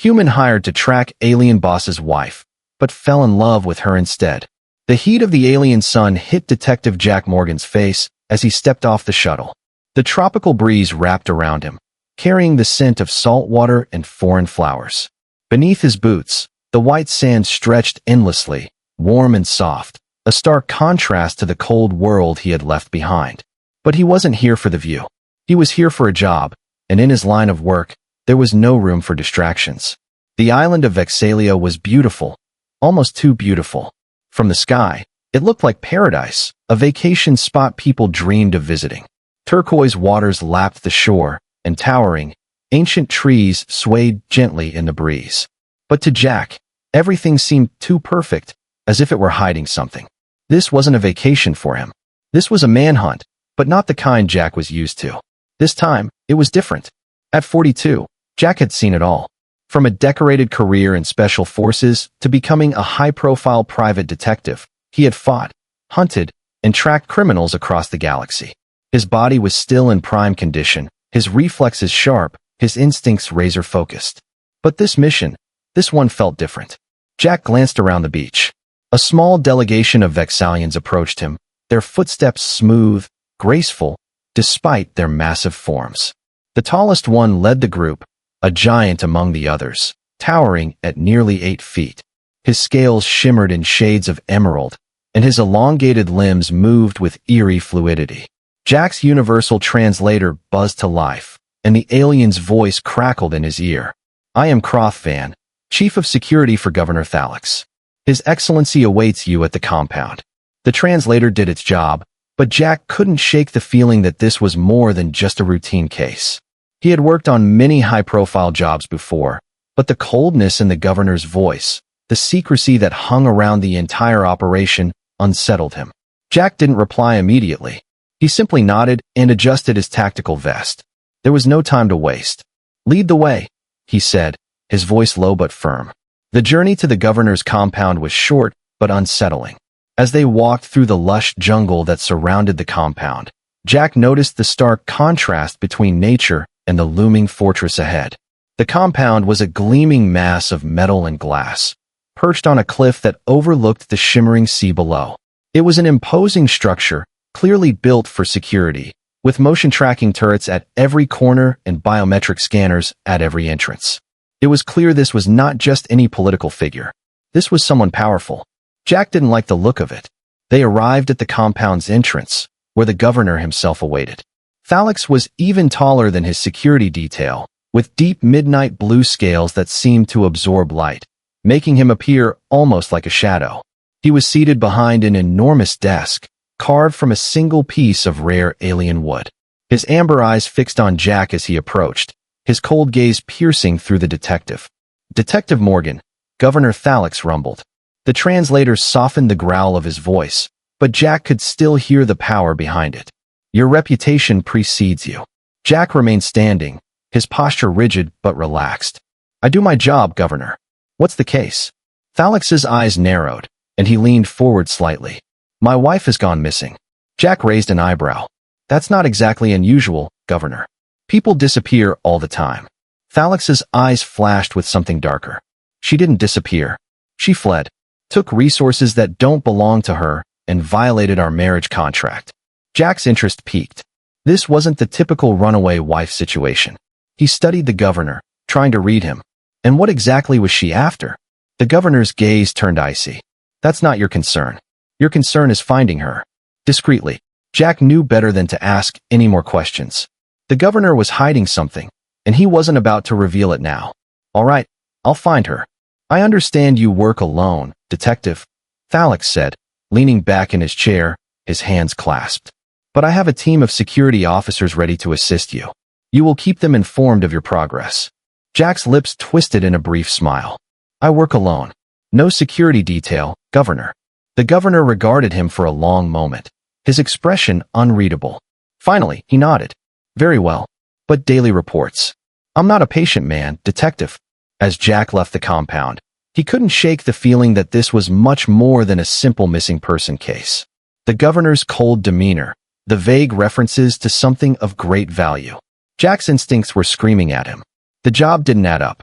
Human hired to track alien boss's wife, but fell in love with her instead. The heat of the alien sun hit Detective Jack Morgan's face as he stepped off the shuttle. The tropical breeze wrapped around him, carrying the scent of salt water and foreign flowers. Beneath his boots, the white sand stretched endlessly, warm and soft, a stark contrast to the cold world he had left behind. But he wasn't here for the view. He was here for a job, and in his line of work, there was no room for distractions. The island of Vexalia was beautiful, almost too beautiful. From the sky, it looked like paradise, a vacation spot people dreamed of visiting. Turquoise waters lapped the shore, and towering, ancient trees swayed gently in the breeze. But to Jack, everything seemed too perfect, as if it were hiding something. This wasn't a vacation for him. This was a manhunt, but not the kind Jack was used to. This time, it was different. At 42, Jack had seen it all. From a decorated career in special forces to becoming a high-profile private detective, he had fought, hunted, and tracked criminals across the galaxy. His body was still in prime condition, his reflexes sharp, his instincts razor-focused. But this mission, this one felt different. Jack glanced around the beach. A small delegation of Vexalians approached him, their footsteps smooth, graceful, despite their massive forms. The tallest one led the group, a giant among the others, towering at nearly 8 feet. His scales shimmered in shades of emerald, and his elongated limbs moved with eerie fluidity. Jack's universal translator buzzed to life, and the alien's voice crackled in his ear. "I am Crothvan, Chief of Security for Governor Thalix. His Excellency awaits you at the compound." The translator did its job, but Jack couldn't shake the feeling that this was more than just a routine case. He had worked on many high-profile jobs before, but the coldness in the governor's voice, the secrecy that hung around the entire operation, unsettled him. Jack didn't reply immediately. He simply nodded and adjusted his tactical vest. There was no time to waste. "Lead the way," he said, his voice low but firm. The journey to the governor's compound was short but unsettling. As they walked through the lush jungle that surrounded the compound, Jack noticed the stark contrast between nature and the looming fortress ahead. The compound was a gleaming mass of metal and glass, perched on a cliff that overlooked the shimmering sea below. It was an imposing structure, clearly built for security, with motion tracking turrets at every corner and biometric scanners at every entrance. It was clear this was not just any political figure. This was someone powerful. Jack didn't like the look of it. They arrived at the compound's entrance, where the governor himself awaited. Thalix was even taller than his security detail, with deep midnight blue scales that seemed to absorb light, making him appear almost like a shadow. He was seated behind an enormous desk, carved from a single piece of rare alien wood. His amber eyes fixed on Jack as he approached, his cold gaze piercing through the detective. "Detective Morgan," Governor Thalix rumbled. The translator softened the growl of his voice, but Jack could still hear the power behind it. "Your reputation precedes you." Jack remained standing, his posture rigid but relaxed. "I do my job, Governor. What's the case?" Thalix's eyes narrowed, and he leaned forward slightly. "My wife has gone missing." Jack raised an eyebrow. "That's not exactly unusual, Governor. People disappear all the time." Thalix's eyes flashed with something darker. "She didn't disappear. She fled, took resources that don't belong to her, and violated our marriage contract." Jack's interest peaked. This wasn't the typical runaway wife situation. He studied the governor, trying to read him. And what exactly was she after? The governor's gaze turned icy. "That's not your concern. Your concern is finding her." Discreetly, Jack knew better than to ask any more questions. The governor was hiding something, and he wasn't about to reveal it now. "All right, I'll find her." "I understand you work alone, Detective," Thalix said, leaning back in his chair, his hands clasped. "But I have a team of security officers ready to assist you. You will keep them informed of your progress." Jack's lips twisted in a brief smile. "I work alone. No security detail, Governor." The governor regarded him for a long moment, his expression unreadable. Finally, he nodded. "Very well. But daily reports." "I'm not a patient man, Detective." As Jack left the compound, he couldn't shake the feeling that this was much more than a simple missing person case. The governor's cold demeanor, the vague references to something of great value. Jack's instincts were screaming at him. The job didn't add up.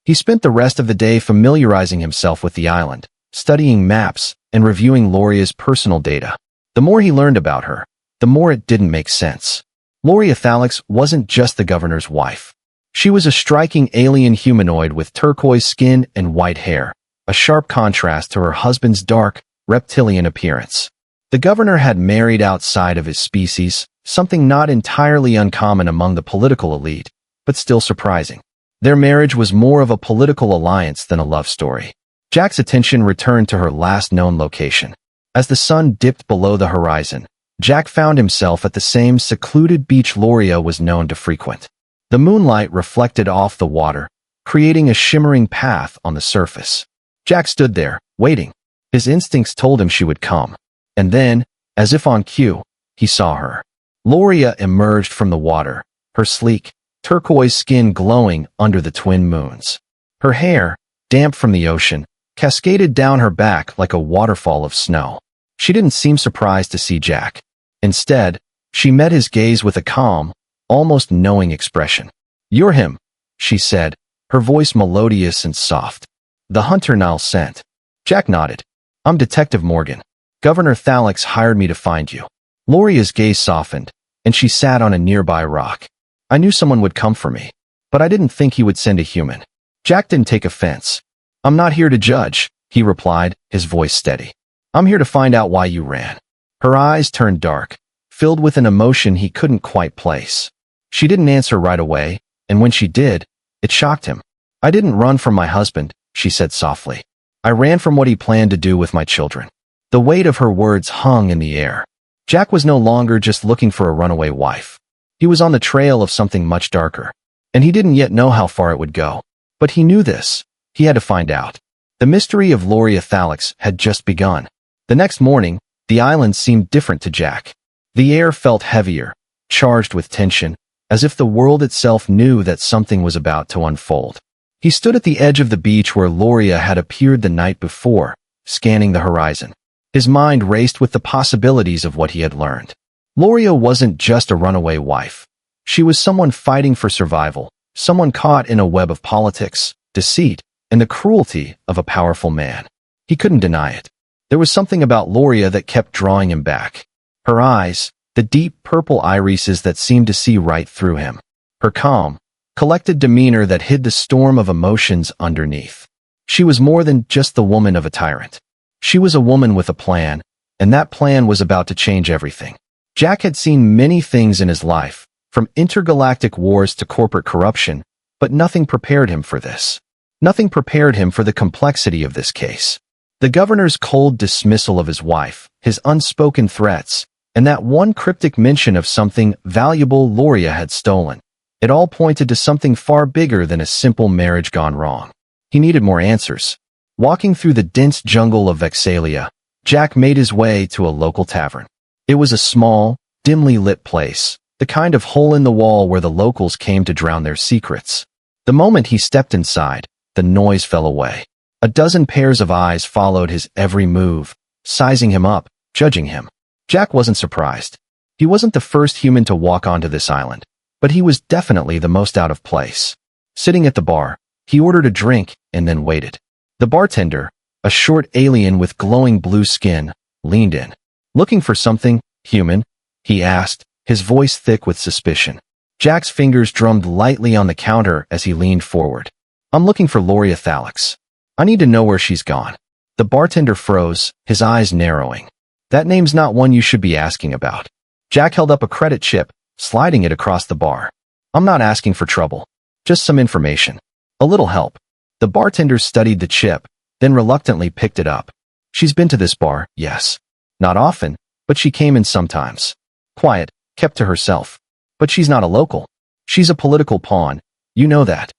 He spent the rest of the day familiarizing himself with the island, studying maps, and reviewing Loria's personal data. The more he learned about her, the more it didn't make sense. Loria Thalix wasn't just the governor's wife. She was a striking alien humanoid with turquoise skin and white hair, a sharp contrast to her husband's dark, reptilian appearance. The governor had married outside of his species, something not entirely uncommon among the political elite, but still surprising. Their marriage was more of a political alliance than a love story. Jack's attention returned to her last known location. As the sun dipped below the horizon, Jack found himself at the same secluded beach Loria was known to frequent. The moonlight reflected off the water, creating a shimmering path on the surface. Jack stood there, waiting. His instincts told him she would come. And then, as if on cue, he saw her. Loria emerged from the water, her sleek, turquoise skin glowing under the twin moons. Her hair, damp from the ocean, cascaded down her back like a waterfall of snow. She didn't seem surprised to see Jack. Instead, she met his gaze with a calm, almost knowing expression. "You're him," she said, her voice melodious and soft. "The hunter Nile sent." Jack nodded. "I'm Detective Morgan. Governor Thalix hired me to find you." Loria's gaze softened, and she sat on a nearby rock. "I knew someone would come for me, but I didn't think he would send a human." Jack didn't take offense. "I'm not here to judge," he replied, his voice steady. "I'm here to find out why you ran." Her eyes turned dark, filled with an emotion he couldn't quite place. She didn't answer right away, and when she did, it shocked him. "I didn't run from my husband," she said softly. "I ran from what he planned to do with my children." The weight of her words hung in the air. Jack was no longer just looking for a runaway wife. He was on the trail of something much darker, and he didn't yet know how far it would go. But he knew this. He had to find out. The mystery of Loria Thalix had just begun. The next morning, the island seemed different to Jack. The air felt heavier, charged with tension, as if the world itself knew that something was about to unfold. He stood at the edge of the beach where Loria had appeared the night before, scanning the horizon. His mind raced with the possibilities of what he had learned. Loria wasn't just a runaway wife. She was someone fighting for survival, someone caught in a web of politics, deceit, and the cruelty of a powerful man. He couldn't deny it. There was something about Loria that kept drawing him back. Her eyes, the deep purple irises that seemed to see right through him. Her calm, collected demeanor that hid the storm of emotions underneath. She was more than just the woman of a tyrant. She was a woman with a plan, and that plan was about to change everything. Jack had seen many things in his life, from intergalactic wars to corporate corruption, but nothing prepared him for this. Nothing prepared him for the complexity of this case. The governor's cold dismissal of his wife, his unspoken threats, and that one cryptic mention of something valuable Loria had stolen. It all pointed to something far bigger than a simple marriage gone wrong. He needed more answers. Walking through the dense jungle of Vexalia, Jack made his way to a local tavern. It was a small, dimly lit place, the kind of hole in the wall where the locals came to drown their secrets. The moment he stepped inside, the noise fell away. A dozen pairs of eyes followed his every move, sizing him up, judging him. Jack wasn't surprised. He wasn't the first human to walk onto this island, but he was definitely the most out of place. Sitting at the bar, he ordered a drink and then waited. The bartender, a short alien with glowing blue skin, leaned in. "Looking for something, human?" he asked, his voice thick with suspicion. Jack's fingers drummed lightly on the counter as he leaned forward. "I'm looking for Loria Thalix. I need to know where she's gone." The bartender froze, his eyes narrowing. "That name's not one you should be asking about." Jack held up a credit chip, sliding it across the bar. "I'm not asking for trouble. Just some information. A little help." The bartender studied the chip, then reluctantly picked it up. "She's been to this bar, yes. Not often, but she came in sometimes. Quiet, kept to herself. But she's not a local. She's a political pawn. You know that."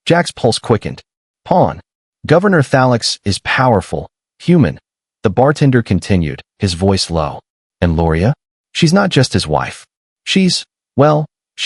Jack's pulse quickened. "Pawn? Governor Thalix is powerful, human." The bartender continued, his voice low. "And Loria? She's not just his wife. She's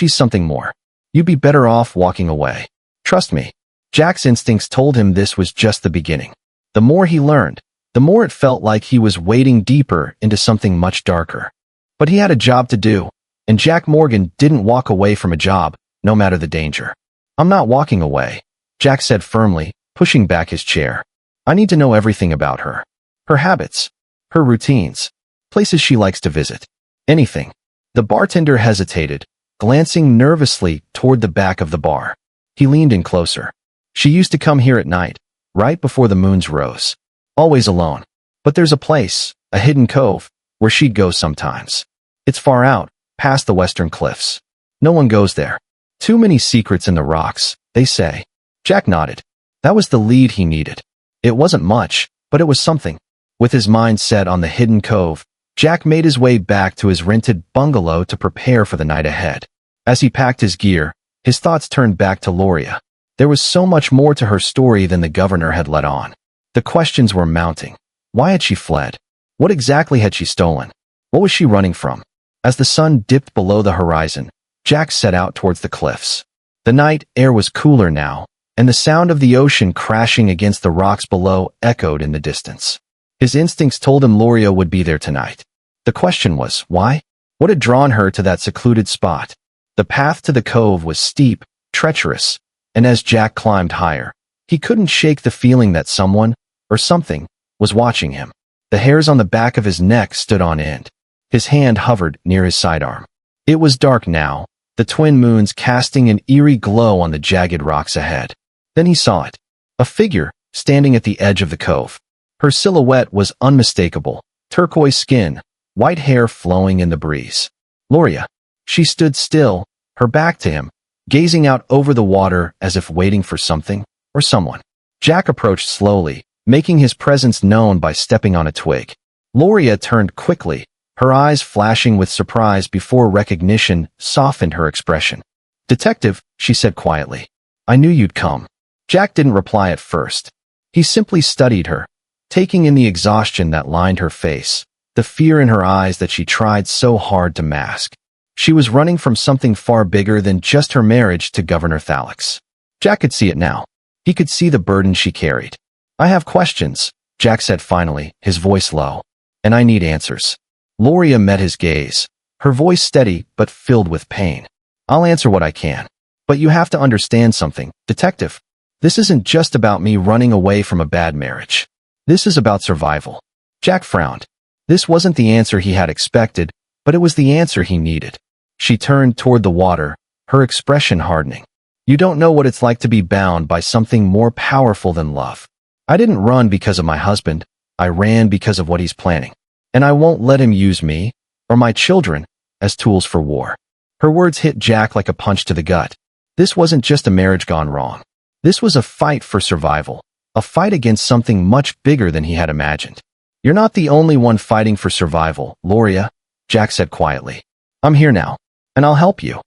something more. You'd be better off walking away. Trust me." Jack's instincts told him this was just the beginning. The more he learned, the more it felt like he was wading deeper into something much darker. But he had a job to do, and Jack Morgan didn't walk away from a job, no matter the danger. "I'm not walking away," Jack said firmly, pushing back his chair. I need to know everything about her. Her habits, her routines, places she likes to visit. Anything. The bartender hesitated, glancing nervously toward the back of the bar. He leaned in closer. She used to come here at night, right before the moons rose. Always alone. But there's a place, a hidden cove, where she'd go sometimes. It's far out, past the western cliffs. No one goes there. Too many secrets in the rocks, they say. Jack nodded. That was the lead he needed. It wasn't much, but it was something. With his mind set on the hidden cove, Jack made his way back to his rented bungalow to prepare for the night ahead. As he packed his gear, his thoughts turned back to Loria. There was so much more to her story than the governor had let on. The questions were mounting. Why had she fled? What exactly had she stolen? What was she running from? As the sun dipped below the horizon, Jack set out towards the cliffs. The night air was cooler now, and the sound of the ocean crashing against the rocks below echoed in the distance. His instincts told him Loria would be there tonight. The question was, why? What had drawn her to that secluded spot? The path to the cove was steep, treacherous, and as Jack climbed higher, he couldn't shake the feeling that someone, or something, was watching him. The hairs on the back of his neck stood on end. His hand hovered near his sidearm. It was dark now, the twin moons casting an eerie glow on the jagged rocks ahead. Then he saw it. A figure, standing at the edge of the cove. Her silhouette was unmistakable, turquoise skin, white hair flowing in the breeze. Loria. She stood still, her back to him, gazing out over the water as if waiting for something or someone. Jack approached slowly, making his presence known by stepping on a twig. Loria turned quickly, her eyes flashing with surprise before recognition softened her expression. Detective, she said quietly. I knew you'd come. Jack didn't reply at first. He simply studied her, taking in the exhaustion that lined her face, the fear in her eyes that she tried so hard to mask. She was running from something far bigger than just her marriage to Governor Thalix. Jack could see it now. He could see the burden she carried. I have questions, Jack said finally, his voice low. And I need answers. Loria met his gaze, her voice steady but filled with pain. I'll answer what I can. But you have to understand something, detective. This isn't just about me running away from a bad marriage. This is about survival. Jack frowned. This wasn't the answer he had expected, but it was the answer he needed. She turned toward the water, her expression hardening. You don't know what it's like to be bound by something more powerful than love. I didn't run because of my husband. I ran because of what he's planning. And I won't let him use me, or my children, as tools for war. Her words hit Jack like a punch to the gut. This wasn't just a marriage gone wrong. This was a fight for survival, a fight against something much bigger than he had imagined. You're not the only one fighting for survival, Loria, Jack said quietly. I'm here now, and I'll help you.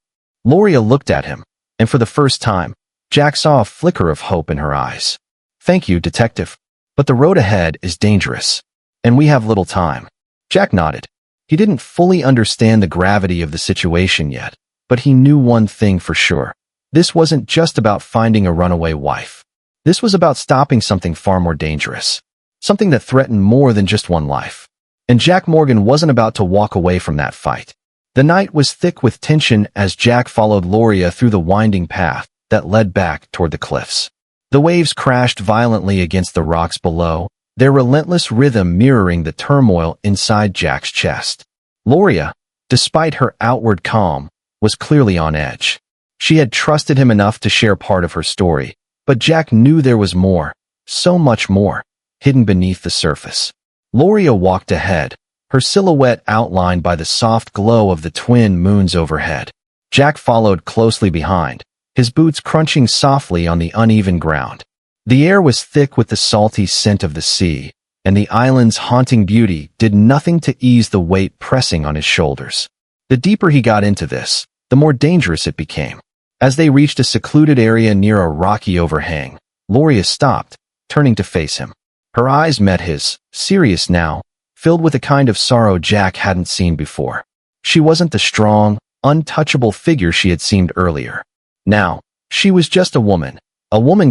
Loria looked at him, and for the first time, Jack saw a flicker of hope in her eyes. Thank you, detective. But the road ahead is dangerous, and we have little time. Jack nodded. He didn't fully understand the gravity of the situation yet, but he knew one thing for sure. This wasn't just about finding a runaway wife. This was about stopping something far more dangerous. Something that threatened more than just one life. And Jack Morgan wasn't about to walk away from that fight. The night was thick with tension as Jack followed Loria through the winding path that led back toward the cliffs. The waves crashed violently against the rocks below, their relentless rhythm mirroring the turmoil inside Jack's chest. Loria, despite her outward calm, was clearly on edge. She had trusted him enough to share part of her story, but Jack knew there was more, so much more, hidden beneath the surface. Loria walked ahead, her silhouette outlined by the soft glow of the twin moons overhead. Jack followed closely behind, his boots crunching softly on the uneven ground. The air was thick with the salty scent of the sea, and the island's haunting beauty did nothing to ease the weight pressing on his shoulders. The deeper he got into this, the more dangerous it became. As they reached a secluded area near a rocky overhang, Loria stopped, turning to face him. Her eyes met his, serious now, filled with a kind of sorrow Jack hadn't seen before. She wasn't the strong, untouchable figure she had seemed earlier. Now, she was just a woman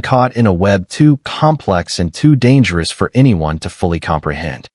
caught in a web too complex and too dangerous for anyone to fully comprehend.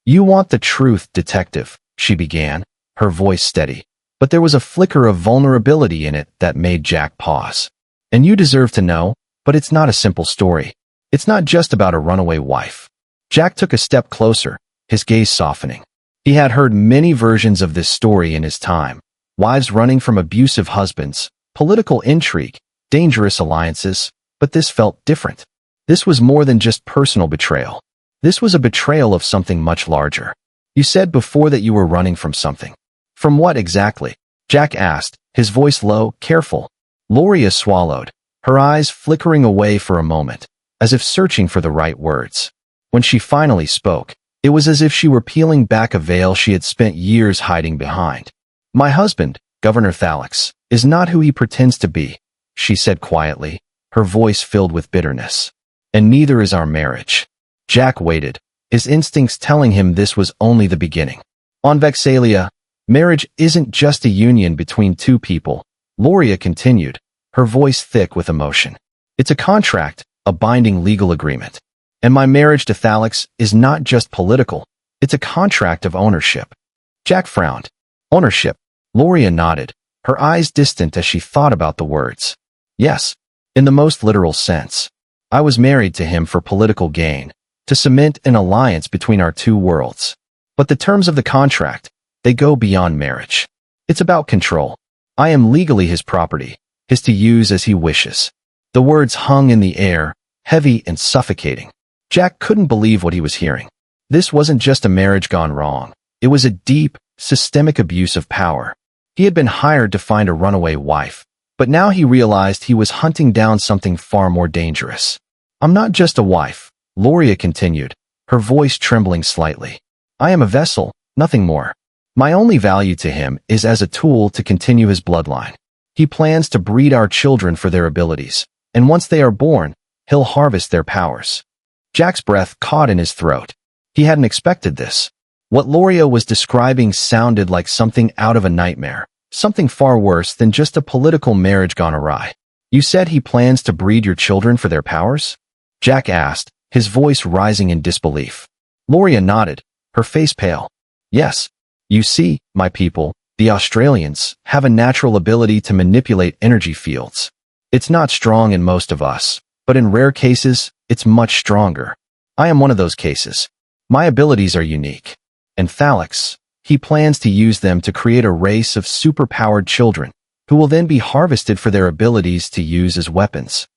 You want the truth, detective, she began, her voice steady. But there was a flicker of vulnerability in it that made Jack pause. And you deserve to know, But it's not a simple story. It's not just about a runaway wife. Jack took a step closer, his gaze softening. He had heard many versions of this story in his time. Wives running from abusive husbands, political intrigue, dangerous alliances, but this felt different. This was more than just personal betrayal. This was a betrayal of something much larger. You said before that you were running from something. From what exactly? Jack asked, his voice low, careful. Loria swallowed, her eyes flickering away for a moment, as if searching for the right words. When she finally spoke, it was as if she were peeling back a veil she had spent years hiding behind. My husband, Governor Thalix, is not who he pretends to be, she said quietly, her voice filled with bitterness. And neither is our marriage. Jack waited, his instincts telling him this was only the beginning. On Vexalia, marriage isn't just a union between two people, Loria continued, her voice thick with emotion. It's a contract, a binding legal agreement. And my marriage to Thalix is not just political, it's a contract of ownership. Jack frowned. Ownership. Loria nodded, her eyes distant as she thought about the words. Yes, in the most literal sense. I was married to him for political gain, to cement an alliance between our two worlds. But the terms of the contract, they go beyond marriage. It's about control. I am legally his property, his to use as he wishes. The words hung in the air, heavy and suffocating. Jack couldn't believe what he was hearing. This wasn't just a marriage gone wrong. It was a deep, systemic abuse of power. He had been hired to find a runaway wife, but now he realized he was hunting down something far more dangerous. I'm not just a wife, Loria continued, her voice trembling slightly. I am a vessel, nothing more. My only value to him is as a tool to continue his bloodline. He plans to breed our children for their abilities, and once they are born, he'll harvest their powers. Jack's breath caught in his throat. He hadn't expected this. What Loria was describing sounded like something out of a nightmare, something far worse than just a political marriage gone awry. You said he plans to breed your children for their powers? Jack asked, his voice rising in disbelief. Loria nodded, her face pale. Yes. You see, my people, the Australians, have a natural ability to manipulate energy fields. It's not strong in most of us, but in rare cases, it's much stronger. I am one of those cases. My abilities are unique. And Thalix, he plans to use them to create a race of superpowered children, who will then be harvested for their abilities to use as weapons.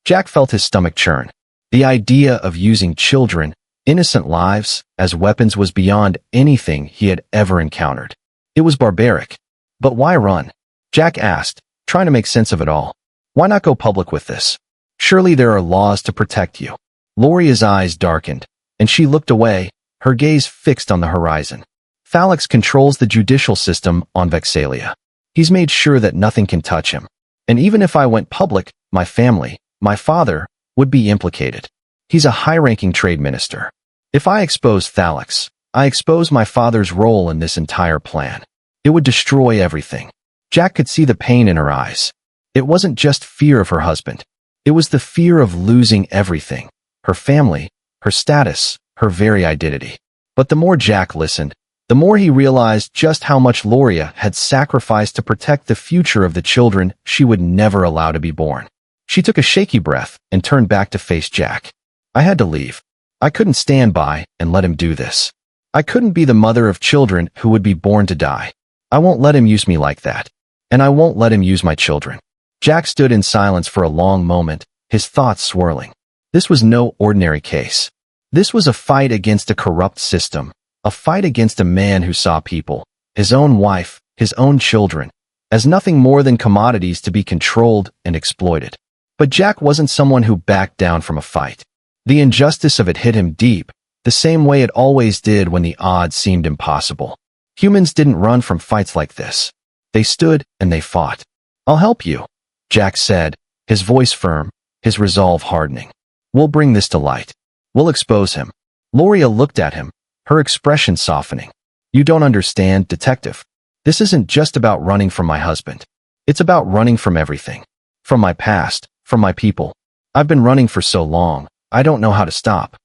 Jack felt his stomach churn. The idea of using children, innocent lives, as weapons was beyond anything he had ever encountered. It was barbaric. But why run? Jack asked, trying to make sense of it all. Why not go public with this? Surely there are laws to protect you. Loria's eyes darkened, and she looked away, her gaze fixed on the horizon. Thalix controls the judicial system on Vexalia. He's made sure that nothing can touch him. And even if I went public, my family, my father, would be implicated. He's a high-ranking trade minister. If I expose Thalix, I expose my father's role in this entire plan. It would destroy everything. Jack could see the pain in her eyes. It wasn't just fear of her husband. It was the fear of losing everything, her family, her status, her very identity. But the more Jack listened, the more he realized just how much Loria had sacrificed to protect the future of the children she would never allow to be born. She took a shaky breath and turned back to face Jack. I had to leave. I couldn't stand by and let him do this. I couldn't be the mother of children who would be born to die. I won't let him use me like that. And I won't let him use my children. Jack stood in silence for a long moment, his thoughts swirling. This was no ordinary case. This was a fight against a corrupt system, a fight against a man who saw people, his own wife, his own children, as nothing more than commodities to be controlled and exploited. But Jack wasn't someone who backed down from a fight. The injustice of it hit him deep, the same way it always did when the odds seemed impossible. Humans didn't run from fights like this. They stood and they fought. I'll help you, Jack said, his voice firm, his resolve hardening. We'll bring this to light. We'll expose him. Loria looked at him, her expression softening. You don't understand, detective. This isn't just about running from my husband. It's about running from everything. From my past, from my people. I've been running for so long, I don't know how to stop.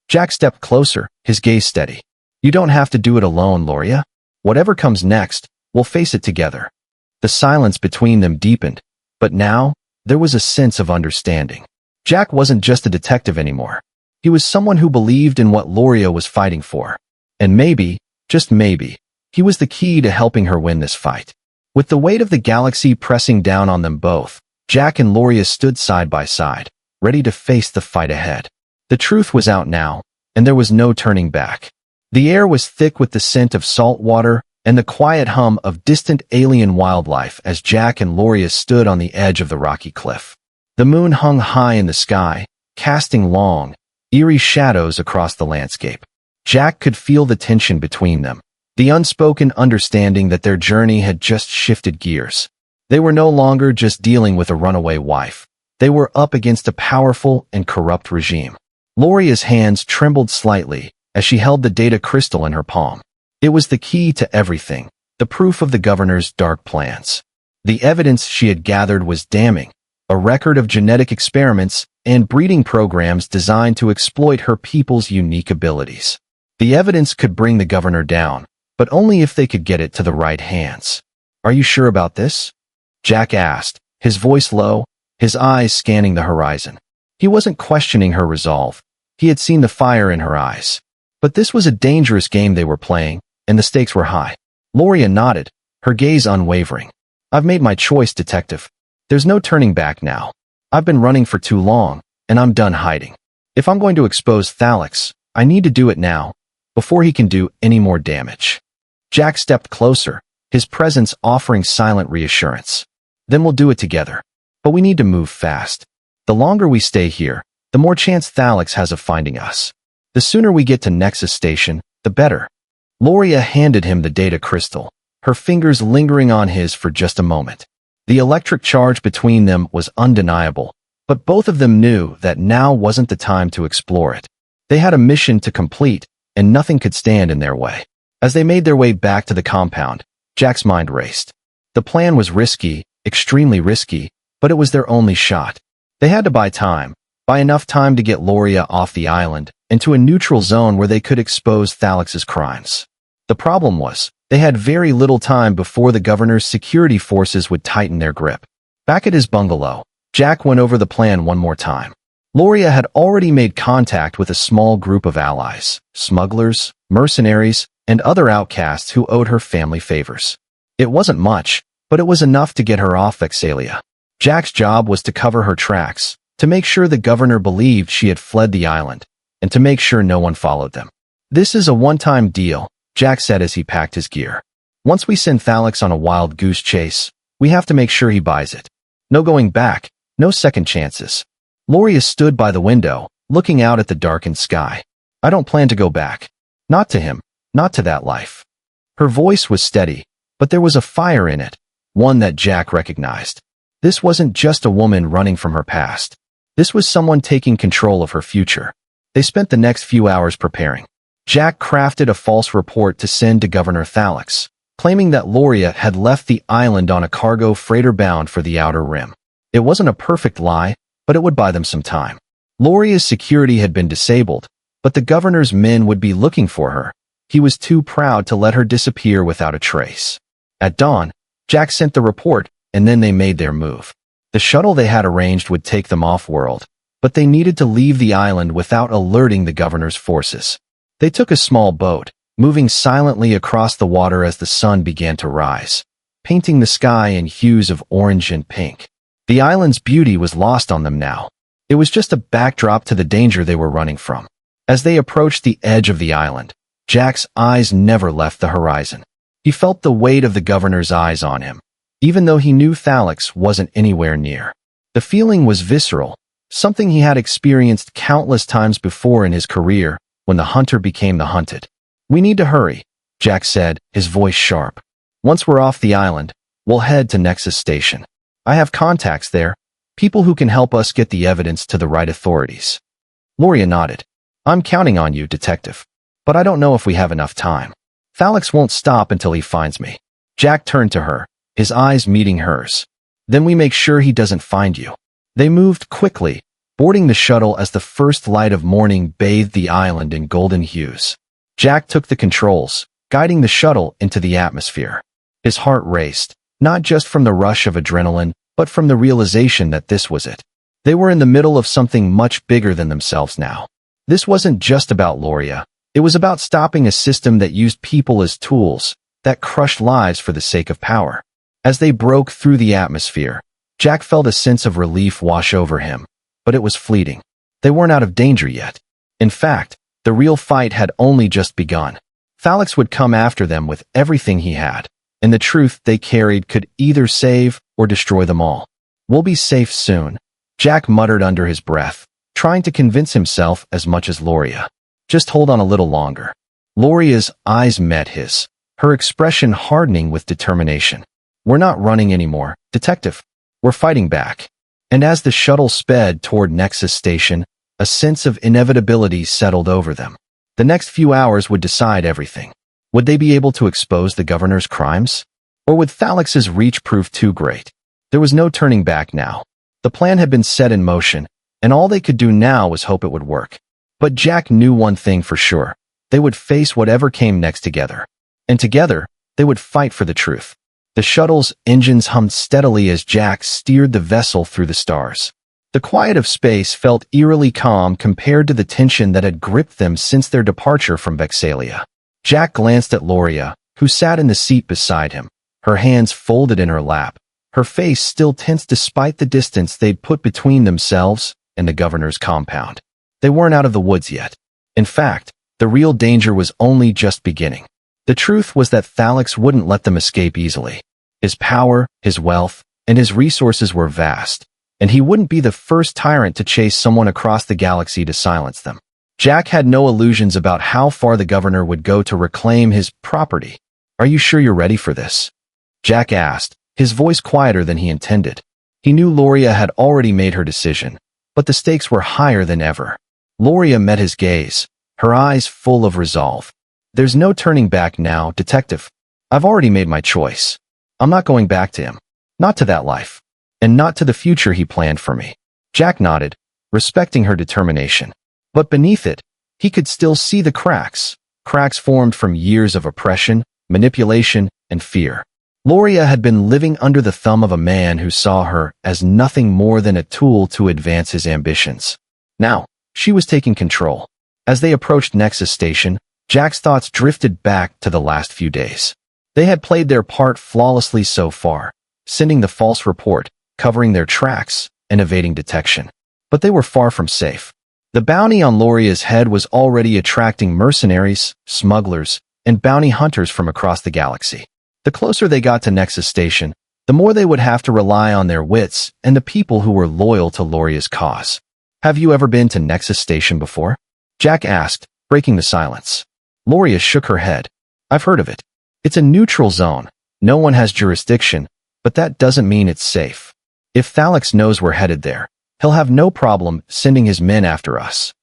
Jack stepped closer, his gaze steady. You don't have to do it alone, Loria. Whatever comes next, we'll face it together. The silence between them deepened, but now, there was a sense of understanding. Jack wasn't just a detective anymore. He was someone who believed in what Loria was fighting for. And maybe, just maybe, he was the key to helping her win this fight. With the weight of the galaxy pressing down on them both, Jack and Loria stood side by side, ready to face the fight ahead. The truth was out now, and there was no turning back. The air was thick with the scent of salt water and the quiet hum of distant alien wildlife as Jack and Loria stood on the edge of the rocky cliff. The moon hung high in the sky, casting long, eerie shadows across the landscape. Jack could feel the tension between them, the unspoken understanding that their journey had just shifted gears. They were no longer just dealing with a runaway wife. They were up against a powerful and corrupt regime. Loria's hands trembled slightly as she held the data crystal in her palm. It was the key to everything, the proof of the governor's dark plans. The evidence she had gathered was damning, a record of genetic experiments and breeding programs designed to exploit her people's unique abilities. The evidence could bring the governor down, but only if they could get it to the right hands. "Are you sure about this?" Jack asked, his voice low, his eyes scanning the horizon. He wasn't questioning her resolve. He had seen the fire in her eyes. But this was a dangerous game they were playing, and the stakes were high. Loria nodded, her gaze unwavering. "I've made my choice, detective. There's no turning back now. I've been running for too long, and I'm done hiding. If I'm going to expose Thalix, I need to do it now, before he can do any more damage." Jack stepped closer, his presence offering silent reassurance. "Then we'll do it together. But we need to move fast. The longer we stay here, the more chance Thalix has of finding us. The sooner we get to Nexus Station, the better." Loria handed him the data crystal, her fingers lingering on his for just a moment. The electric charge between them was undeniable, but both of them knew that now wasn't the time to explore it. They had a mission to complete, and nothing could stand in their way. As they made their way back to the compound, Jack's mind raced. The plan was risky, extremely risky, but it was their only shot. They had to buy time, buy enough time to get Loria off the island and to a neutral zone where they could expose Thalix's crimes. The problem was, they had very little time before the governor's security forces would tighten their grip. Back at his bungalow, Jack went over the plan one more time. Loria had already made contact with a small group of allies, smugglers, mercenaries, and other outcasts who owed her family favors. It wasn't much, but it was enough to get her off Vexalia. Jack's job was to cover her tracks, to make sure the governor believed she had fled the island, and to make sure no one followed them. "This is a one-time deal," Jack said as he packed his gear. "Once we send Thalix on a wild goose chase, we have to make sure he buys it. No going back, no second chances." Loria stood by the window, looking out at the darkened sky. "I don't plan to go back. Not to him, not to that life." Her voice was steady, but there was a fire in it, one that Jack recognized. This wasn't just a woman running from her past. This was someone taking control of her future. They spent the next few hours preparing. Jack crafted a false report to send to Governor Thalix, claiming that Loria had left the island on a cargo freighter bound for the Outer Rim. It wasn't a perfect lie, but it would buy them some time. Loria's security had been disabled, but the governor's men would be looking for her. He was too proud to let her disappear without a trace. At dawn, Jack sent the report, and then they made their move. The shuttle they had arranged would take them off-world, but they needed to leave the island without alerting the governor's forces. They took a small boat, moving silently across the water as the sun began to rise, painting the sky in hues of orange and pink. The island's beauty was lost on them now. It was just a backdrop to the danger they were running from. As they approached the edge of the island, Jack's eyes never left the horizon. He felt the weight of the governor's eyes on him, even though he knew Thalix wasn't anywhere near. The feeling was visceral, something he had experienced countless times before in his career when the hunter became the hunted. "We need to hurry," Jack said, his voice sharp. "Once we're off the island, we'll head to Nexus Station. I have contacts there, people who can help us get the evidence to the right authorities." Loria nodded. "I'm counting on you, detective. But I don't know if we have enough time. Thalix won't stop until he finds me." Jack turned to her, his eyes meeting hers. "Then we make sure he doesn't find you." They moved quickly, boarding the shuttle as the first light of morning bathed the island in golden hues. Jack took the controls, guiding the shuttle into the atmosphere. His heart raced, not just from the rush of adrenaline, but from the realization that this was it. They were in the middle of something much bigger than themselves now. This wasn't just about Loria. It was about stopping a system that used people as tools, that crushed lives for the sake of power. As they broke through the atmosphere, Jack felt a sense of relief wash over him, but it was fleeting. They weren't out of danger yet. In fact, the real fight had only just begun. Thalix would come after them with everything he had, and the truth they carried could either save or destroy them all. "We'll be safe soon," Jack muttered under his breath, trying to convince himself as much as Loria. "Just hold on a little longer." Loria's eyes met his, her expression hardening with determination. "We're not running anymore, Detective. We're fighting back." And as the shuttle sped toward Nexus Station, a sense of inevitability settled over them. The next few hours would decide everything. Would they be able to expose the governor's crimes? Or would Thalix's reach prove too great? There was no turning back now. The plan had been set in motion, and all they could do now was hope it would work. But Jack knew one thing for sure. They would face whatever came next together. And together, they would fight for the truth. The shuttle's engines hummed steadily as Jack steered the vessel through the stars. The quiet of space felt eerily calm compared to the tension that had gripped them since their departure from Vexalia. Jack glanced at Loria, who sat in the seat beside him, her hands folded in her lap, her face still tense despite the distance they'd put between themselves and the governor's compound. They weren't out of the woods yet. In fact, the real danger was only just beginning. The truth was that Thalix wouldn't let them escape easily. His power, his wealth, and his resources were vast, and he wouldn't be the first tyrant to chase someone across the galaxy to silence them. Jack had no illusions about how far the governor would go to reclaim his property. "Are you sure you're ready for this?" Jack asked, his voice quieter than he intended. He knew Loria had already made her decision, but the stakes were higher than ever. Loria met his gaze, her eyes full of resolve. "There's no turning back now, Detective. I've already made my choice. I'm not going back to him. Not to that life. And not to the future he planned for me." Jack nodded, respecting her determination. But beneath it, he could still see the cracks formed from years of oppression, manipulation, and fear. Loria had been living under the thumb of a man who saw her as nothing more than a tool to advance his ambitions. Now, she was taking control. As they approached Nexus Station, Jack's thoughts drifted back to the last few days. They had played their part flawlessly so far, sending the false report, covering their tracks, and evading detection. But they were far from safe. The bounty on Loria's head was already attracting mercenaries, smugglers, and bounty hunters from across the galaxy. The closer they got to Nexus Station, the more they would have to rely on their wits and the people who were loyal to Loria's cause. "Have you ever been to Nexus Station before?" Jack asked, breaking the silence. Loria shook her head. "I've heard of it. It's a neutral zone. No one has jurisdiction, but that doesn't mean it's safe. If Thalix knows we're headed there, he'll have no problem sending his men after us."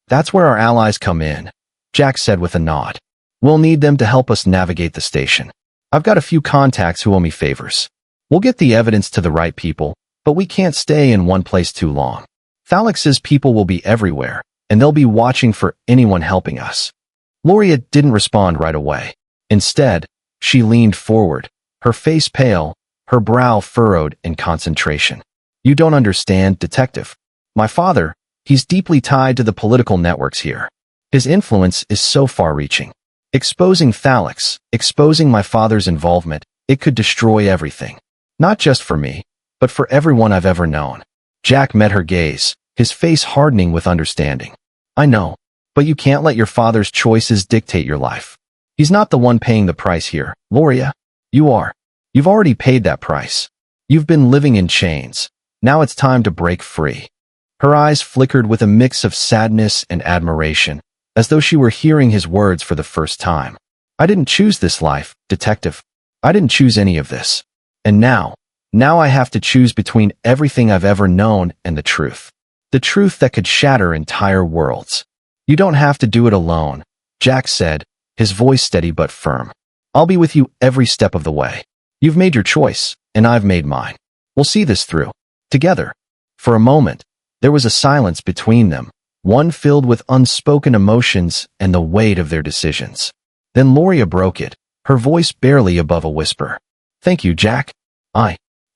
"That's where our allies come in," Jack said with a nod. "We'll need them to help us navigate the station. I've got a few contacts who owe me favors. We'll get the evidence to the right people, but we can't stay in one place too long. Thalix's people will be everywhere, and they'll be watching for anyone helping us." Loria didn't respond right away. Instead, she leaned forward, her face pale, her brow furrowed in concentration. "You don't understand, Detective. My father, he's deeply tied to the political networks here. His influence is so far-reaching. Exposing Thalix, exposing my father's involvement, it could destroy everything. Not just for me, but for everyone I've ever known." Jack met her gaze, his face hardening with understanding. "I know, but you can't let your father's choices dictate your life. He's not the one paying the price here, Loria. You are. You've already paid that price. You've been living in chains. Now it's time to break free." Her eyes flickered with a mix of sadness and admiration, as though she were hearing his words for the first time. "I didn't choose this life, Detective. I didn't choose any of this. And now I have to choose between everything I've ever known and the truth. The truth that could shatter entire worlds." "You don't have to do it alone," Jack said, his voice steady but firm. "I'll be with you every step of the way. You've made your choice, and I've made mine. We'll see this through. Together." For a moment, there was a silence between them, one filled with unspoken emotions and the weight of their decisions. Then Loria broke it, her voice barely above a whisper. "Thank you, Jack.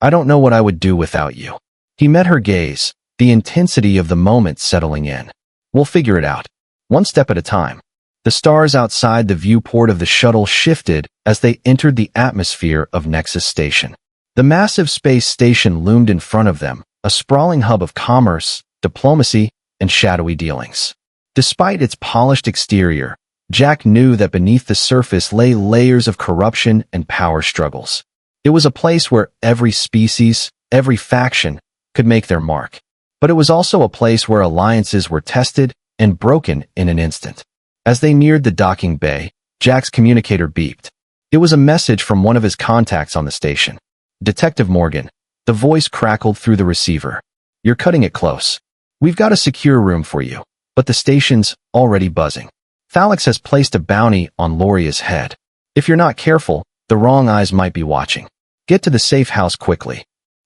I don't know what I would do without you." He met her gaze, the intensity of the moment settling in. We'll figure it out, one step at a time. The stars outside the viewport of the shuttle shifted as they entered the atmosphere of Nexus Station. The massive space station loomed in front of them, a sprawling hub of commerce, diplomacy, and shadowy dealings. Despite its polished exterior, Jack knew that beneath the surface lay layers of corruption and power struggles. It was a place where every species, every faction, could make their mark. But it was also a place where alliances were tested and broken in an instant. As they neared the docking bay, Jack's communicator beeped. It was a message from one of his contacts on the station. Detective Morgan. The voice crackled through the receiver. You're cutting it close. We've got a secure room for you, but the station's already buzzing. Thalix has placed a bounty on Loria's head. If you're not careful, the wrong eyes might be watching. Get to the safe house quickly.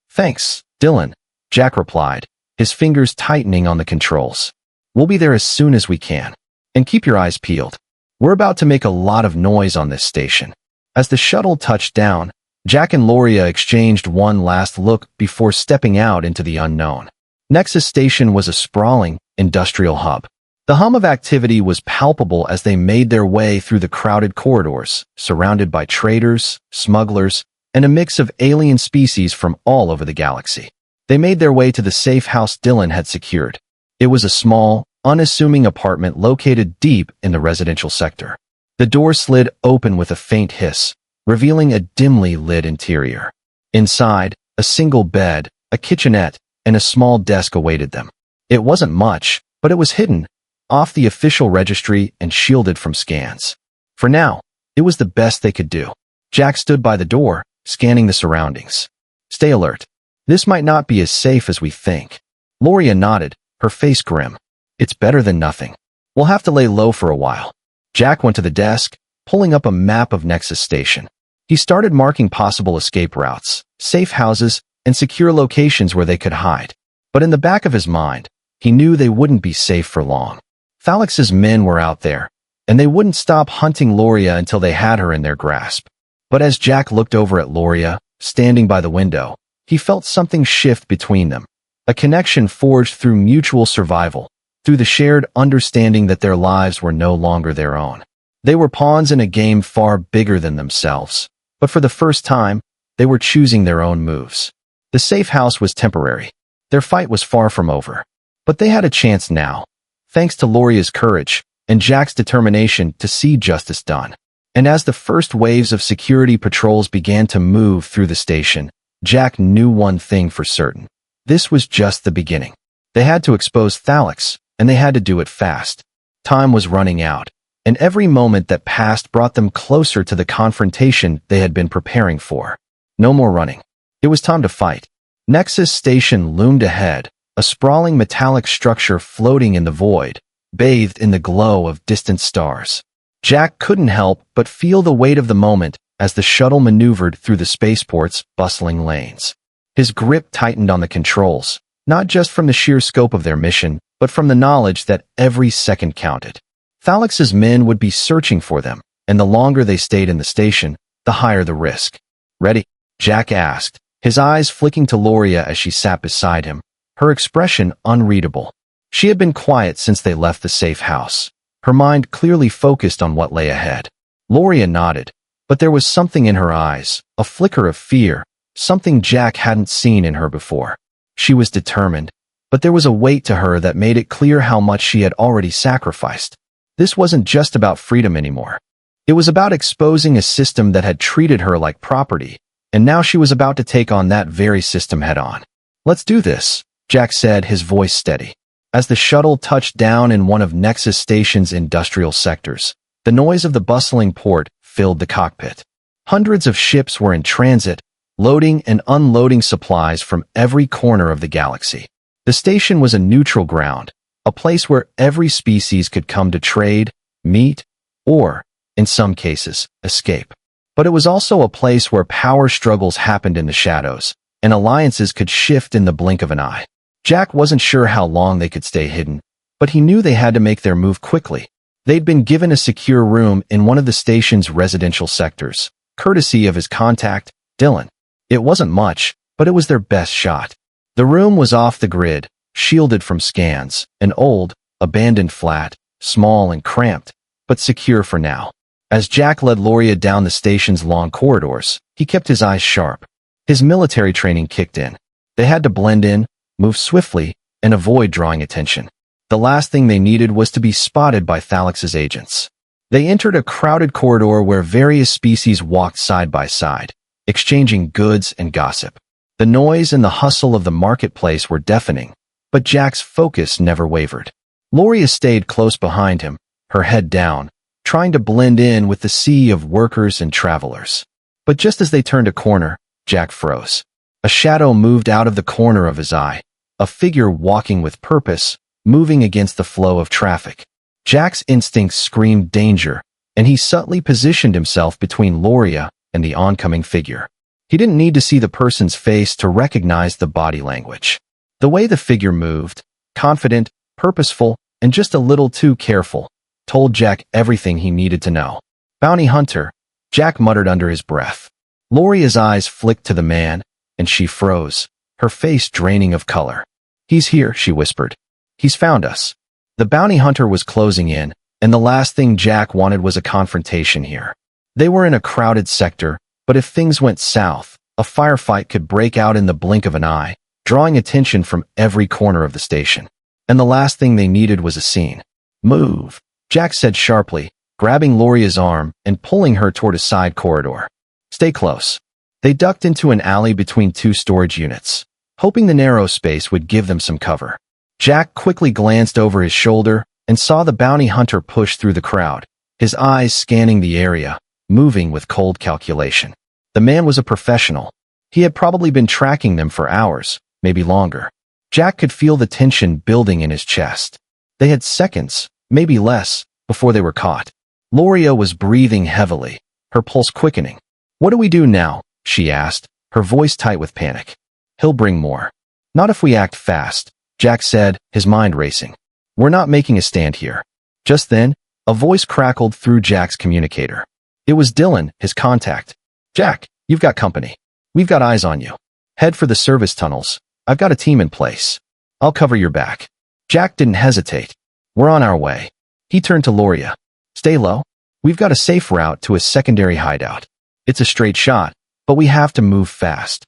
Thanks, Dylan, Jack replied, his fingers tightening on the controls. We'll be there as soon as we can. And keep your eyes peeled. We're about to make a lot of noise on this station. As the shuttle touched down, Jack and Loria exchanged one last look before stepping out into the unknown. Nexus Station was a sprawling, industrial hub. The hum of activity was palpable as they made their way through the crowded corridors, surrounded by traders, smugglers, and a mix of alien species from all over the galaxy. They made their way to the safe house Dylan had secured. It was a small, unassuming apartment located deep in the residential sector. The door slid open with a faint hiss, revealing a dimly lit interior. Inside, a single bed, a kitchenette, and a small desk awaited them. It wasn't much, but it was hidden, off the official registry and shielded from scans. For now, it was the best they could do. Jack stood by the door, scanning the surroundings. Stay alert. This might not be as safe as we think. Loria nodded, her face grim. It's better than nothing. We'll have to lay low for a while. Jack went to the desk, pulling up a map of Nexus Station. He started marking possible escape routes, safe houses, and secure locations where they could hide. But in the back of his mind, he knew they wouldn't be safe for long. Thalix's men were out there, and they wouldn't stop hunting Loria until they had her in their grasp. But as Jack looked over at Loria, standing by the window, he felt something shift between them. A connection forged through mutual survival, through the shared understanding that their lives were no longer their own. They were pawns in a game far bigger than themselves, but for the first time, they were choosing their own moves. The safe house was temporary. Their fight was far from over. But they had a chance now, thanks to Loria's courage and Jack's determination to see justice done. And as the first waves of security patrols began to move through the station, Jack knew one thing for certain. This was just the beginning. They had to expose Thalix, and they had to do it fast. Time was running out, and every moment that passed brought them closer to the confrontation they had been preparing for. No more running. It was time to fight. Nexus Station loomed ahead, a sprawling metallic structure floating in the void, bathed in the glow of distant stars. Jack couldn't help but feel the weight of the moment as the shuttle maneuvered through the spaceport's bustling lanes. His grip tightened on the controls, not just from the sheer scope of their mission, but from the knowledge that every second counted. Thalix's men would be searching for them, and the longer they stayed in the station, the higher the risk. Ready? Jack asked, his eyes flicking to Loria as she sat beside him, her expression unreadable. She had been quiet since they left the safe house, her mind clearly focused on what lay ahead. Loria nodded, but there was something in her eyes, a flicker of fear, something Jack hadn't seen in her before. She was determined, but there was a weight to her that made it clear how much she had already sacrificed. This wasn't just about freedom anymore. It was about exposing a system that had treated her like property, and now she was about to take on that very system head-on. Let's do this, Jack said, his voice steady. As the shuttle touched down in one of Nexus Station's industrial sectors, the noise of the bustling port filled the cockpit. Hundreds of ships were in transit, loading and unloading supplies from every corner of the galaxy. The station was a neutral ground, a place where every species could come to trade, meet, or, in some cases, escape. But it was also a place where power struggles happened in the shadows, and alliances could shift in the blink of an eye. Jack wasn't sure how long they could stay hidden, but he knew they had to make their move quickly. They'd been given a secure room in one of the station's residential sectors, courtesy of his contact, Dylan. It wasn't much, but it was their best shot. The room was off the grid, shielded from scans, an old, abandoned flat, small and cramped, but secure for now. As Jack led Loria down the station's long corridors, he kept his eyes sharp. His military training kicked in. They had to blend in, move swiftly, and avoid drawing attention. The last thing they needed was to be spotted by Thalix's agents. They entered a crowded corridor where various species walked side by side, exchanging goods and gossip. The noise and the hustle of the marketplace were deafening, but Jack's focus never wavered. Loria stayed close behind him, her head down, trying to blend in with the sea of workers and travelers. But just as they turned a corner, Jack froze. A shadow moved out of the corner of his eye, a figure walking with purpose, moving against the flow of traffic. Jack's instincts screamed danger, and he subtly positioned himself between Loria and the oncoming figure. He didn't need to see the person's face to recognize the body language. The way the figure moved, confident, purposeful, and just a little too careful, told Jack everything he needed to know. "Bounty hunter," Jack muttered under his breath. Loria's eyes flicked to the man, and she froze, her face draining of color. "He's here," she whispered. "He's found us." The bounty hunter was closing in, and the last thing Jack wanted was a confrontation here. They were in a crowded sector, but if things went south, a firefight could break out in the blink of an eye, drawing attention from every corner of the station. And the last thing they needed was a scene. "Move," Jack said sharply, grabbing Loria's arm and pulling her toward a side corridor. "Stay close." They ducked into an alley between two storage units, hoping the narrow space would give them some cover. Jack quickly glanced over his shoulder and saw the bounty hunter push through the crowd, his eyes scanning the area, moving with cold calculation. The man was a professional. He had probably been tracking them for hours, maybe longer. Jack could feel the tension building in his chest. They had seconds, maybe less, before they were caught. Loria was breathing heavily, her pulse quickening. "What do we do now?" she asked, her voice tight with panic. "He'll bring more." "Not if we act fast," Jack said, his mind racing. "We're not making a stand here." Just then, a voice crackled through Jack's communicator. It was Dylan, his contact. "Jack, you've got company. We've got eyes on you. Head for the service tunnels. I've got a team in place. I'll cover your back." Jack didn't hesitate. "We're on our way." He turned to Loria. "Stay low. We've got a safe route to a secondary hideout. It's a straight shot, but we have to move fast."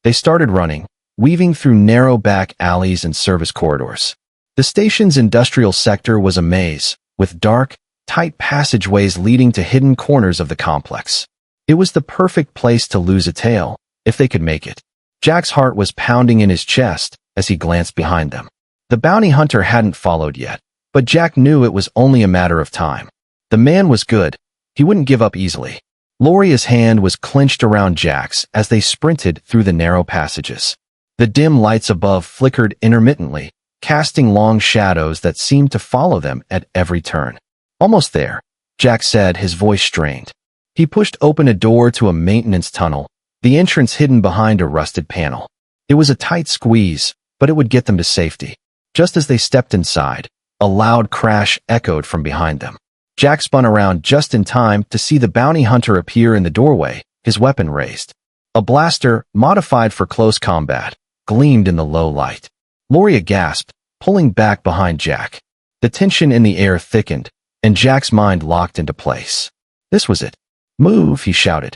They started running, weaving through narrow back alleys and service corridors. The station's industrial sector was a maze, with dark, tight passageways leading to hidden corners of the complex. It was the perfect place to lose a tail, if they could make it. Jack's heart was pounding in his chest as he glanced behind them. The bounty hunter hadn't followed yet, but Jack knew it was only a matter of time. The man was good. He wouldn't give up easily. Loria's hand was clenched around Jack's as they sprinted through the narrow passages. The dim lights above flickered intermittently, casting long shadows that seemed to follow them at every turn. "Almost there," Jack said, his voice strained. He pushed open a door to a maintenance tunnel, the entrance hidden behind a rusted panel. It was a tight squeeze, but it would get them to safety. Just as they stepped inside, a loud crash echoed from behind them. Jack spun around just in time to see the bounty hunter appear in the doorway, his weapon raised. A blaster, modified for close combat, gleamed in the low light. Loria gasped, pulling back behind Jack. The tension in the air thickened, and Jack's mind locked into place. This was it. "Move," he shouted.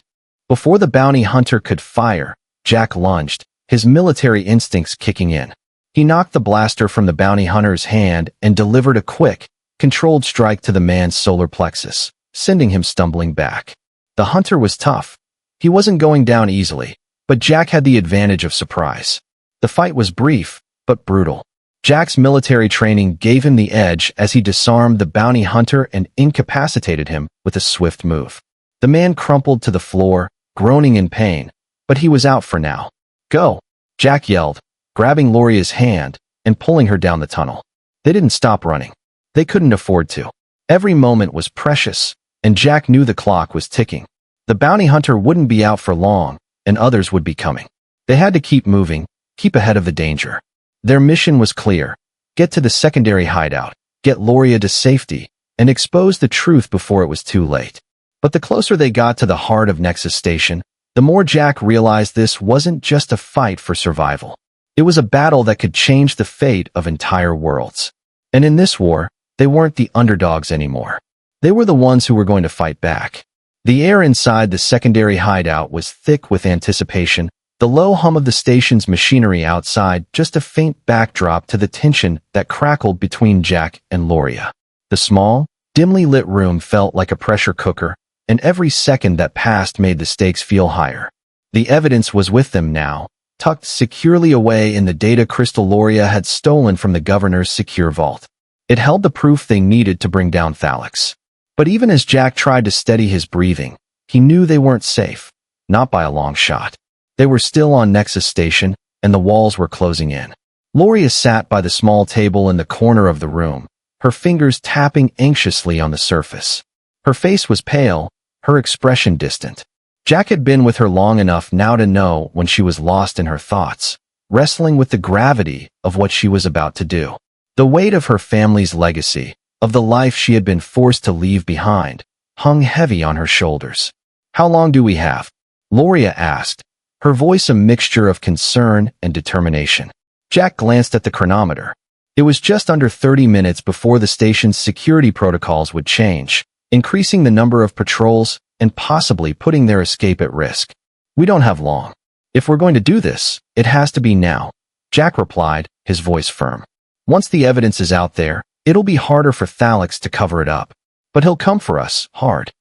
Before the bounty hunter could fire, Jack lunged, his military instincts kicking in. He knocked the blaster from the bounty hunter's hand and delivered a quick, controlled strike to the man's solar plexus, sending him stumbling back. The hunter was tough. He wasn't going down easily, but Jack had the advantage of surprise. The fight was brief, but brutal. Jack's military training gave him the edge as he disarmed the bounty hunter and incapacitated him with a swift move. The man crumpled to the floor, groaning in pain, but he was out for now. "Go," Jack yelled, grabbing Loria's hand and pulling her down the tunnel. They didn't stop running. They couldn't afford to. Every moment was precious, and Jack knew the clock was ticking. The bounty hunter wouldn't be out for long, and others would be coming. They had to keep moving, keep ahead of the danger. Their mission was clear: get to the secondary hideout, get Loria to safety, and expose the truth before it was too late. But the closer they got to the heart of Nexus Station, the more Jack realized this wasn't just a fight for survival. It was a battle that could change the fate of entire worlds. And in this war, they weren't the underdogs anymore. They were the ones who were going to fight back. The air inside the secondary hideout was thick with anticipation, the low hum of the station's machinery outside just a faint backdrop to the tension that crackled between Jack and Loria. The small, dimly lit room felt like a pressure cooker, and every second that passed made the stakes feel higher. The evidence was with them now, tucked securely away in the data crystal Loria had stolen from the governor's secure vault. It held the proof they needed to bring down Thalix. But even as Jack tried to steady his breathing, he knew they weren't safe. Not by a long shot. They were still on Nexus Station, and the walls were closing in. Loria sat by the small table in the corner of the room, her fingers tapping anxiously on the surface. Her face was pale, her expression distant. Jack had been with her long enough now to know when she was lost in her thoughts, wrestling with the gravity of what she was about to do. The weight of her family's legacy, of the life she had been forced to leave behind, hung heavy on her shoulders. "How long do we have?" Loria asked, her voice a mixture of concern and determination. Jack glanced at the chronometer. It was just under 30 minutes before the station's security protocols would change, increasing the number of patrols and possibly putting their escape at risk. "We don't have long. If we're going to do this, it has to be now," Jack replied, his voice firm. "Once the evidence is out there, it'll be harder for Thalix to cover it up. But he'll come for us, hard."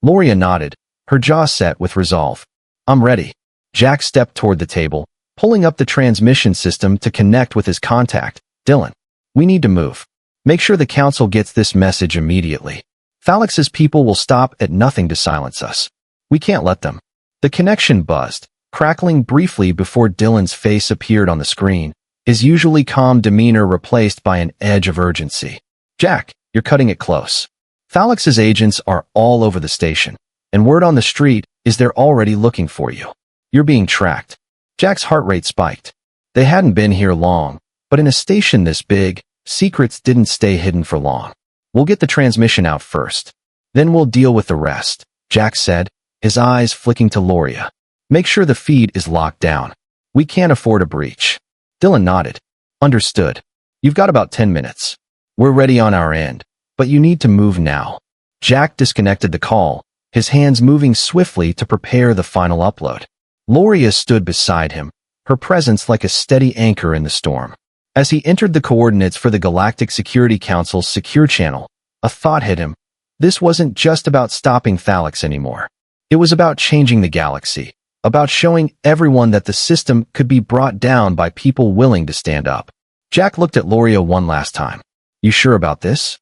Loria nodded, her jaw set with resolve. "I'm ready." Jack stepped toward the table, pulling up the transmission system to connect with his contact. "Dylan, we need to move. Make sure the council gets this message immediately. Thalix's people will stop at nothing to silence us. We can't let them." The connection buzzed, crackling briefly before Dylan's face appeared on the screen, his usually calm demeanor replaced by an edge of urgency. "Jack, you're cutting it close. Thalix's agents are all over the station, and word on the street is they're already looking for you. You're being tracked." Jack's heart rate spiked. They hadn't been here long, but in a station this big, secrets didn't stay hidden for long. "We'll get the transmission out first. Then we'll deal with the rest," Jack said, his eyes flicking to Loria. "Make sure the feed is locked down. We can't afford a breach." Dylan nodded. "Understood. You've got about 10 minutes. We're ready on our end, but you need to move now." Jack disconnected the call, his hands moving swiftly to prepare the final upload. Loria stood beside him, her presence like a steady anchor in the storm. As he entered the coordinates for the Galactic Security Council's secure channel, a thought hit him. This wasn't just about stopping Thalix anymore. It was about changing the galaxy, about showing everyone that the system could be brought down by people willing to stand up. Jack looked at Loria one last time. "You sure about this?"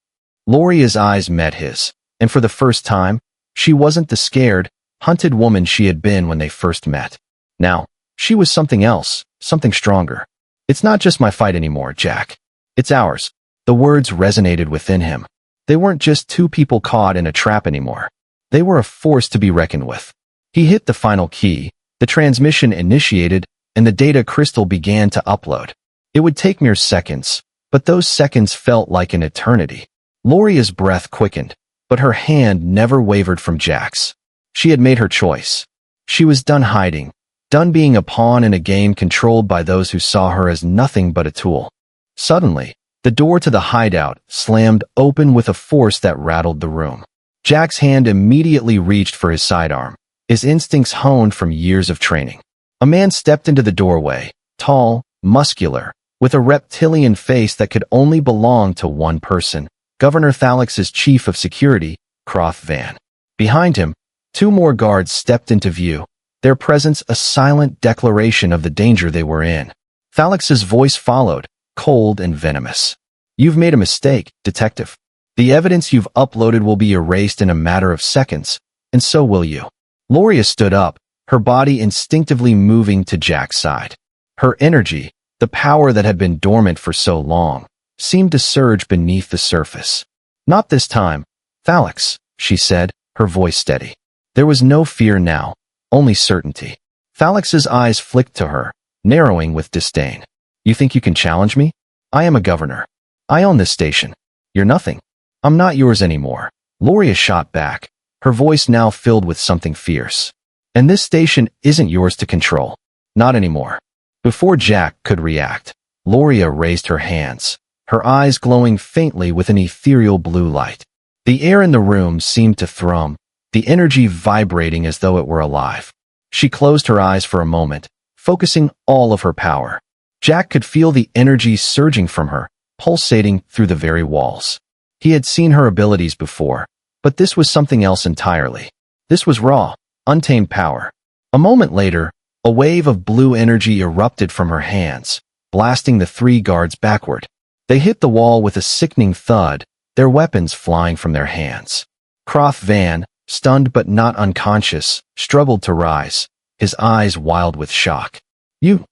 Loria's eyes met his, and for the first time, she wasn't the scared, hunted woman she had been when they first met. Now, she was something else, something stronger. "It's not just my fight anymore, Jack. It's ours." The words resonated within him. They weren't just two people caught in a trap anymore. They were a force to be reckoned with. He hit the final key, the transmission initiated, and the data crystal began to upload. It would take mere seconds, but those seconds felt like an eternity. Loria's breath quickened, but her hand never wavered from Jack's. She had made her choice. She was done hiding, done being a pawn in a game controlled by those who saw her as nothing but a tool. Suddenly, the door to the hideout slammed open with a force that rattled the room. Jack's hand immediately reached for his sidearm, his instincts honed from years of training. A man stepped into the doorway, tall, muscular, with a reptilian face that could only belong to one person, Governor Thalix's chief of security, Croth Van. Behind him, two more guards stepped into view, their presence a silent declaration of the danger they were in. Thalix's voice followed, cold and venomous. "You've made a mistake, Detective. The evidence you've uploaded will be erased in a matter of seconds, and so will you." Loria stood up, her body instinctively moving to Jack's side. Her energy, the power that had been dormant for so long, seemed to surge beneath the surface. "Not this time, Thalix," she said, her voice steady. There was no fear now, only certainty. Thalix's eyes flicked to her, narrowing with disdain. "You think you can challenge me? I am a governor. I own this station. You're nothing. I'm not yours anymore." Loria shot back, her voice now filled with something fierce. "And this station isn't yours to control. Not anymore. Before Jack could react, Loria raised her hands, her eyes glowing faintly with an ethereal blue light. The air in the room seemed to thrum, the energy vibrating as though it were alive. She closed her eyes for a moment, focusing all of her power. Jack could feel the energy surging from her, pulsating through the very walls. He had seen her abilities before, but this was something else entirely. This was raw, untamed power. A moment later, a wave of blue energy erupted from her hands, blasting the three guards backward. They hit the wall with a sickening thud, their weapons flying from their hands. Croft Van, stunned but not unconscious, struggled to rise, his eyes wild with shock. You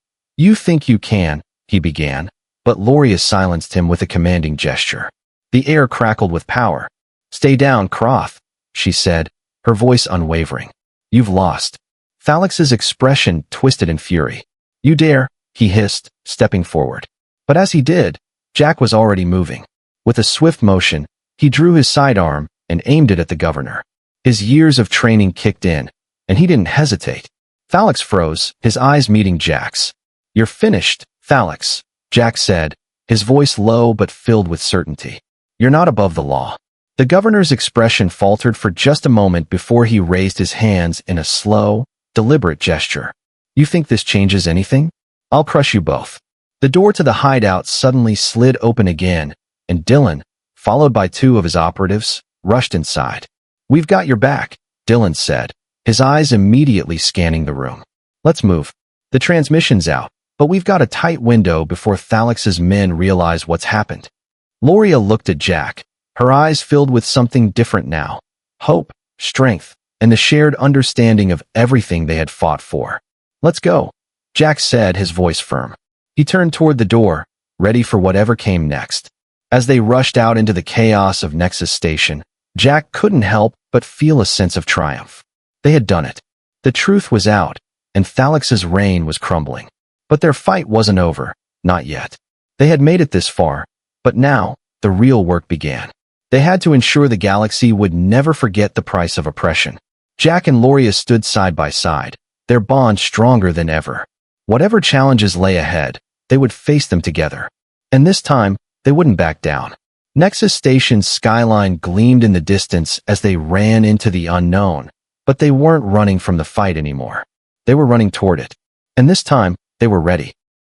think you can, he began, but Loria silenced him with a commanding gesture. The air crackled with power. Stay down, Croft, she said, her voice unwavering. You've lost. Thalix's expression twisted in fury. You dare, he hissed, stepping forward. But as he did, Jack was already moving. With a swift motion, he drew his sidearm and aimed it at the governor. His years of training kicked in, and he didn't hesitate. Thalix froze, his eyes meeting Jack's. You're finished, Thalix, Jack said, his voice low but filled with certainty. You're not above the law. The governor's expression faltered for just a moment before he raised his hands in a slow, deliberate gesture. You think this changes anything? I'll crush you both. The door to the hideout suddenly slid open again, and Dylan, followed by two of his operatives, rushed inside. We've got your back, Dylan said, his eyes immediately scanning the room. Let's move. The transmission's out, but we've got a tight window before Thalix's men realize what's happened. Loria looked at Jack, her eyes filled with something different now. Hope, strength, and the shared understanding of everything they had fought for. Let's go, Jack said, his voice firm. He turned toward the door, ready for whatever came next. As they rushed out into the chaos of Nexus Station, Jack couldn't help but feel a sense of triumph. They had done it. The truth was out, and Thalix's reign was crumbling. But their fight wasn't over, not yet. They had made it this far, but now, the real work began. They had to ensure the galaxy would never forget the price of oppression. Jack and Loria stood side by side, their bond stronger than ever. Whatever challenges lay ahead, they would face them together. And this time, they wouldn't back down. Nexus Station's skyline gleamed in the distance as they ran into the unknown, but they weren't running from the fight anymore. They were running toward it. And this time, they were ready.